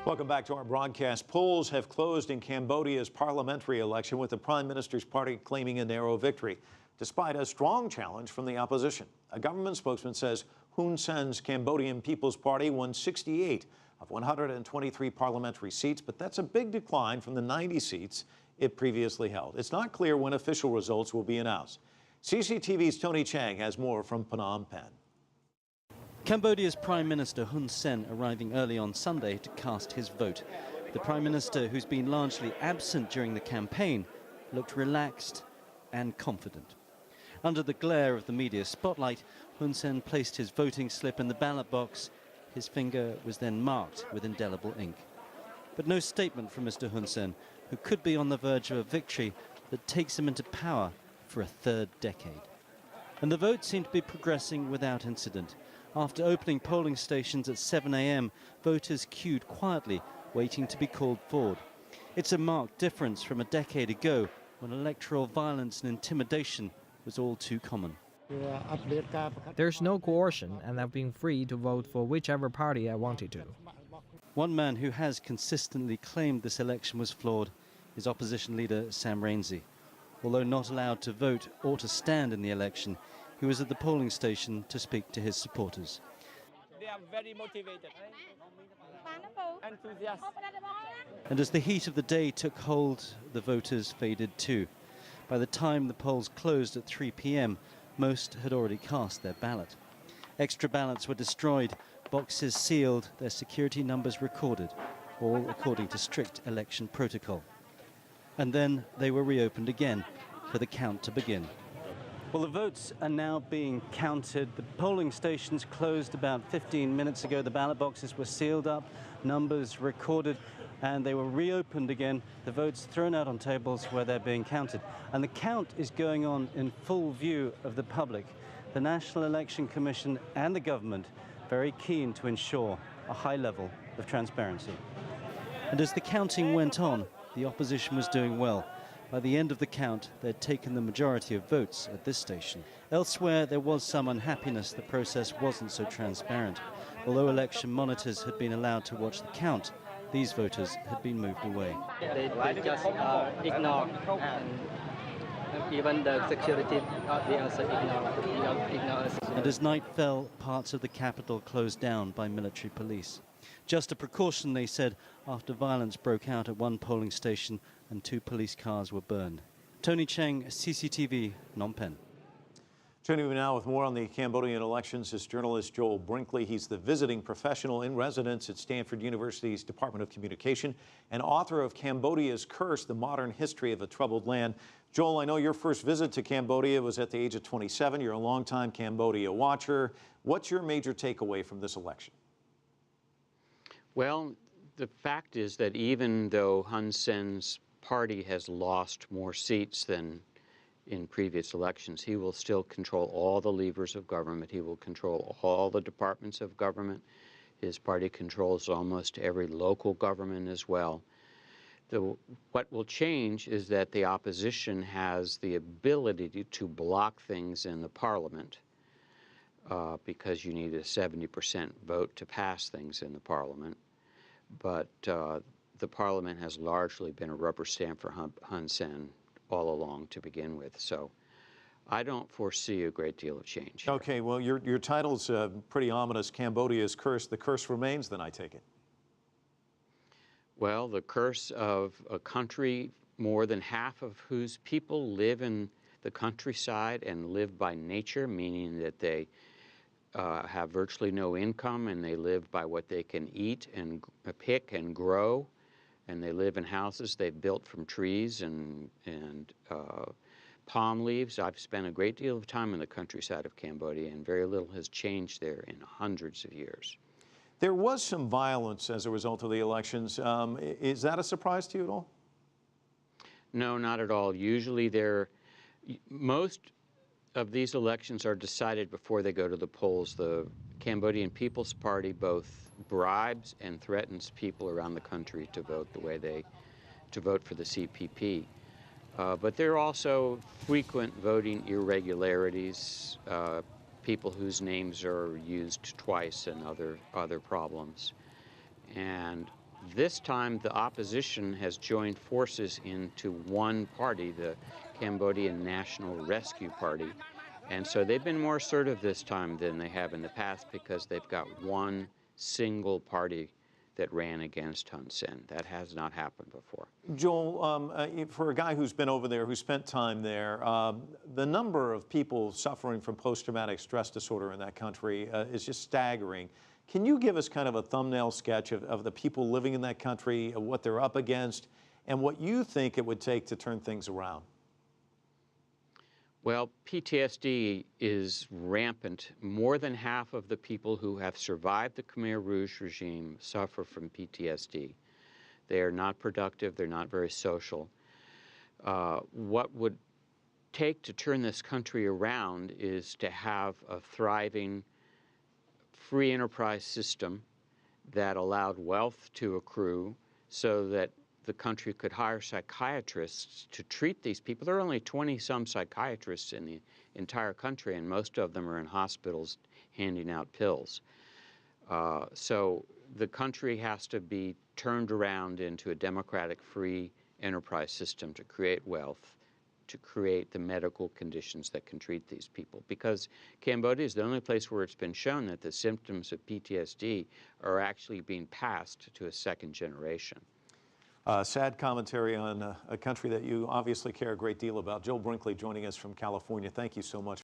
Welcome back to our broadcast. Polls have closed in Cambodia's parliamentary election, with the Prime Minister's party claiming a narrow victory, despite a strong challenge from the opposition. A government spokesman says Hun Sen's Cambodian People's Party won 68 of 123 parliamentary seats, but that's a big decline from the 90 seats it previously held. It's not clear when official results will be announced. CCTV's Tony Cheng has more from Phnom Penh. Cambodia's Prime Minister Hun Sen arriving early on Sunday to cast his vote. The Prime Minister, who's been largely absent during the campaign, looked relaxed and confident. Under the glare of the media spotlight, Hun Sen placed his voting slip in the ballot box. His finger was then marked with indelible ink. But no statement from Mr. Hun Sen, who could be on the verge of a victory that takes him into power for a third decade. And the vote seemed to be progressing without incident. After opening polling stations at 7 a.m., voters queued quietly, waiting to be called forward. It's a marked difference from a decade ago, when electoral violence and intimidation was all too common. There's no coercion, and I've been free to vote for whichever party I wanted to. One man who has consistently claimed this election was flawed is opposition leader Sam Rainsy. Although not allowed to vote or to stand in the election, he was at the polling station to speak to his supporters. They are very motivated, enthusiastic. And as the heat of the day took hold, the voters faded too. By the time the polls closed at 3 p.m, most had already cast their ballot. Extra ballots were destroyed, boxes sealed, their security numbers recorded, all according to strict election protocol. And then they were reopened again for the count to begin. Well, the votes are now being counted. The polling stations closed about 15 minutes ago. The ballot boxes were sealed up, numbers recorded, and they were reopened again. The votes thrown out on tables where they're being counted. And the count is going on in full view of the public. The National Election Commission and the government very keen to ensure a high level of transparency. And as the counting went on, the opposition was doing well. By the end of the count, they'd taken the majority of votes at this station. Elsewhere, there was some unhappiness the process wasn't so transparent. Although election monitors had been allowed to watch the count, these voters had been moved away. They just ignore, and even the security, they also ignore us. And as night fell, parts of the capital closed down by military police. Just a precaution, they said, after violence broke out at one polling station and 2 police cars were burned. Tony Cheng, CCTV, Phnom Penh. Joining me now with more on the Cambodian elections is journalist Joel Brinkley. He's the visiting professional in residence at Stanford University's Department of Communication and author of Cambodia's Curse, The Modern History of a Troubled Land. Joel, I know your first visit to Cambodia was at the age of 27. You're a longtime Cambodia watcher. What's your major takeaway from this election? Well, the fact is that even though Hun Sen's party has lost more seats than in previous elections, he will still control all the levers of government. He will control all the departments of government. His party controls almost every local government as well. What will change is that the opposition has the ability to block things in the parliament because you need a 70% vote to pass things in the parliament. But the parliament has largely been a rubber stamp for Hun Sen all along to begin with. So I don't foresee a great deal of change. Okay, well, your title's pretty ominous, Cambodia's Curse. The curse remains, then, I take it. Well, the curse of a country, more than half of whose people live in the countryside and live by nature, meaning that they have virtually no income and they live by what they can eat and pick and grow, and they live in houses they've built from trees and palm leaves. I've spent a great deal of time in the countryside of Cambodia, and very little has changed there in hundreds of years. There was some violence as a result of the elections. Is that a surprise to you at all? No, not at all. Usually most of these elections are decided before they go to the polls. The Cambodian People's Party both bribes and threatens people around the country to vote for the CPP. But there are also frequent voting irregularities, people whose names are used twice, and other problems. And This time, the opposition has joined forces into one party, the Cambodian National Rescue Party. And so they've been more assertive this time than they have in the past because they've got one single party that ran against Hun Sen. That has not happened before. Joel, for a guy who's been over there, who spent time there, the number of people suffering from post-traumatic stress disorder in that country is just staggering. Can you give us kind of a thumbnail sketch of the people living in that country, what they're up against, and what you think it would take to turn things around? Well, PTSD is rampant. More than half of the people who have survived the Khmer Rouge regime suffer from PTSD. They are not productive, they're not very social. What would take to turn this country around is to have a thriving free enterprise system that allowed wealth to accrue so that the country could hire psychiatrists to treat these people. There are only 20-some psychiatrists in the entire country, and most of them are in hospitals handing out pills. So the country has to be turned around into a democratic free enterprise system to create wealth, to create the medical conditions that can treat these people. Because Cambodia is the only place where it's been shown that the symptoms of PTSD are actually being passed to a second generation. Sad commentary on a country that you obviously care a great deal about. Joel Brinkley joining us from California. Thank you so much.